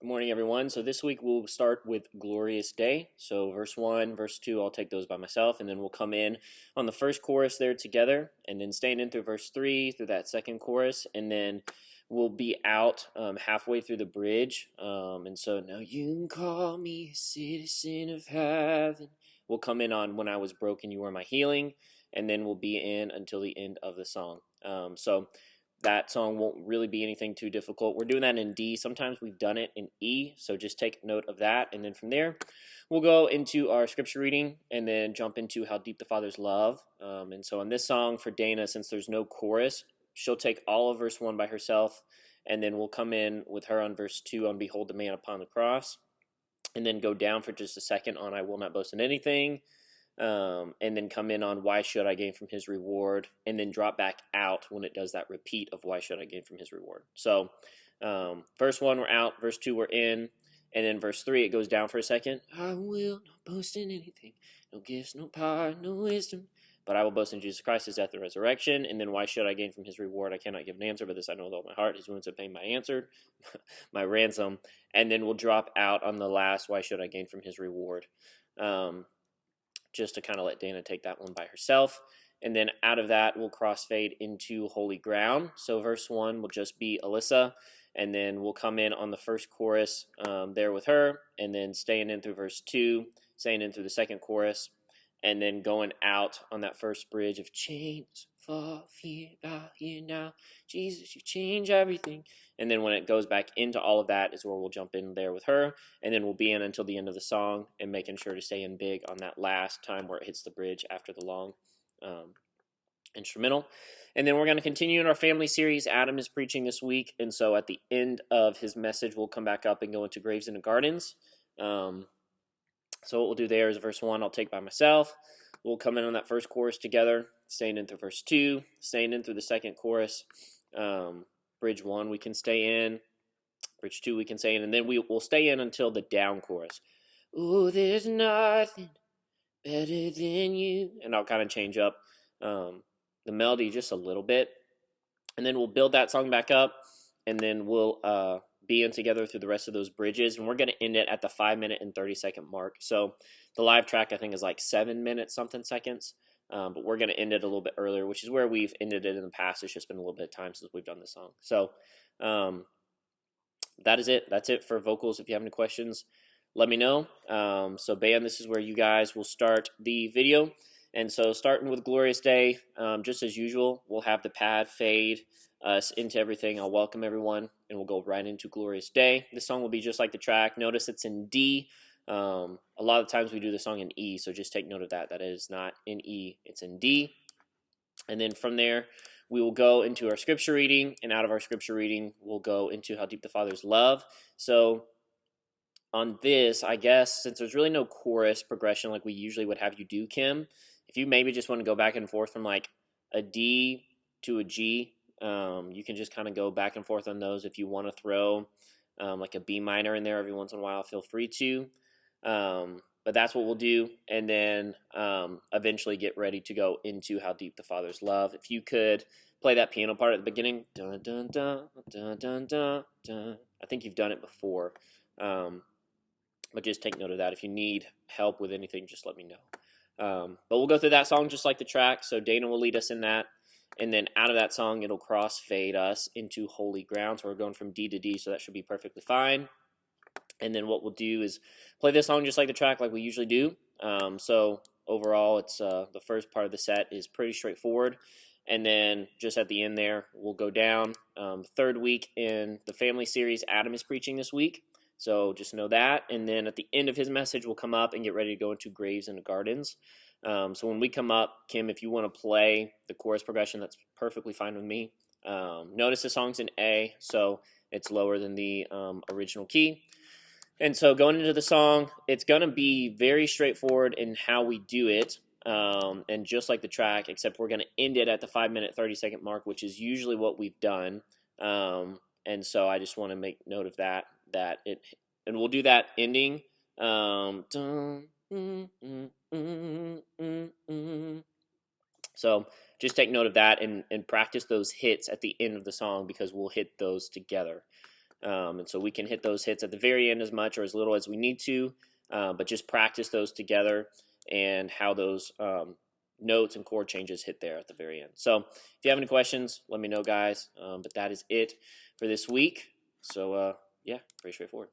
Good morning, everyone. So this week we'll start with Glorious Day. So verse 1, verse 2, I'll take those by myself, and then we'll come in on the first chorus there together, and then staying in through verse 3, through that second chorus, and then we'll be out halfway through the bridge. And so now you can call me a citizen of heaven. We'll come in on When I Was Broken, You Were My Healing, and then we'll be in until the end of the song. So that song won't really be anything too difficult. We're doing that in D. Sometimes we've done it in E, so just take note of that. And then from there, we'll go into our scripture reading and then jump into how deep the Father's love. And so on this song for Dana, since there's no chorus, she'll take all of verse 1 by herself, and then we'll come in with her on verse 2 on Behold the Man Upon the Cross, and then go down for just a second on I Will Not Boast in Anything, and then come in on Why Should I Gain from His Reward, and then drop back out when it does that repeat of Why Should I Gain from His Reward. So verse 1 we're out, verse 2 we're in, and then verse 3 it goes down for a second. I will not boast in anything, no gifts, no power, no wisdom, but I will boast in Jesus Christ, His death and resurrection. And then Why should I gain from His reward? I cannot give an answer, but this I know with all my heart, His wounds have paid my answer, my ransom. And then we'll drop out on the last Why should I gain from His reward, just to kind of let Dana take that one by herself. And then out of that, we'll crossfade into Holy Ground. So verse 1 will just be Alyssa, and then we'll come in on the first chorus there with her, and then staying in through verse 2, staying in through the second chorus, and then going out on that first bridge of chains fall here, bow here now. Jesus, you change everything. And then when it goes back into all of that is where we'll jump in there with her, and then we'll be in until the end of the song and making sure to stay in big on that last time where it hits the bridge after the long instrumental. And then we're going to continue in our family series. Adam is preaching this week, and so at the end of his message, we'll come back up and go into Graves and Gardens. So what we'll do there is verse 1 I'll take by myself. We'll come in on that first chorus together, staying in through verse 2, staying in through the second chorus. Bridge 1 we can stay in, bridge 2 we can stay in, and then we'll stay in until the down chorus. Oh, there's nothing better than you. And I'll kind of change up the melody just a little bit. And then we'll build that song back up, and then we'll be in together through the rest of those bridges, and we're going to end it at the 5-minute and 30-second mark. So the live track I think is like 7 minutes something seconds, but we're going to end it a little bit earlier, which is where we've ended it in the past. It's just been a little bit of time since we've done this song. So that is it. That's it for vocals. If you have any questions, let me know. So band, this is where you guys will start the video. And so starting with Glorious Day, just as usual, we'll have the pad fade us into everything. I'll welcome everyone, and we'll go right into Glorious Day. This song will be just like the track. Notice it's in D. A lot of times we do the song in E, so just take note of that. That is not in E, it's in D. And then from there, we will go into our scripture reading, and out of our scripture reading, we'll go into how deep the Father's love. So on this, I guess, since there's really no chorus progression like we usually would have you do, Kim, if you maybe just want to go back and forth from like a D to a G, you can just kind of go back and forth on those. If you want to throw like a B minor in there every once in a while, feel free to. But that's what we'll do, and then eventually get ready to go into how deep the Father's love. If you could play that piano part at the beginning, dun, dun, dun, dun, dun, dun, dun. I think you've done it before, but just take note of that. If you need help with anything, just let me know. But we'll go through that song just like the track. So Dana will lead us in that, and then out of that song, it'll crossfade us into Holy Ground. So we're going from D to D, so that should be perfectly fine. And then what we'll do is play this song just like the track, like we usually do. So overall, it's the first part of the set is pretty straightforward. And then just at the end there, we'll go down. Third week in the family series, Adam is preaching this week. So just know that. And then at the end of his message, we'll come up and get ready to go into Graves and Gardens. So when we come up, Kim, if you want to play the chorus progression, that's perfectly fine with me. Notice the song's in A, so it's lower than the original key. And so going into the song, it's going to be very straightforward in how we do it, and just like the track, except we're going to end it at the 5-minute, 30-second mark, which is usually what we've done. And so I just want to make note of that and we'll do that ending. So just take note of that and practice those hits at the end of the song, because we'll hit those together. And so we can hit those hits at the very end as much or as little as we need to, but just practice those together and how those notes and chord changes hit there at the very end. So if you have any questions, let me know, guys. But that is it for this week. So yeah, pretty straightforward.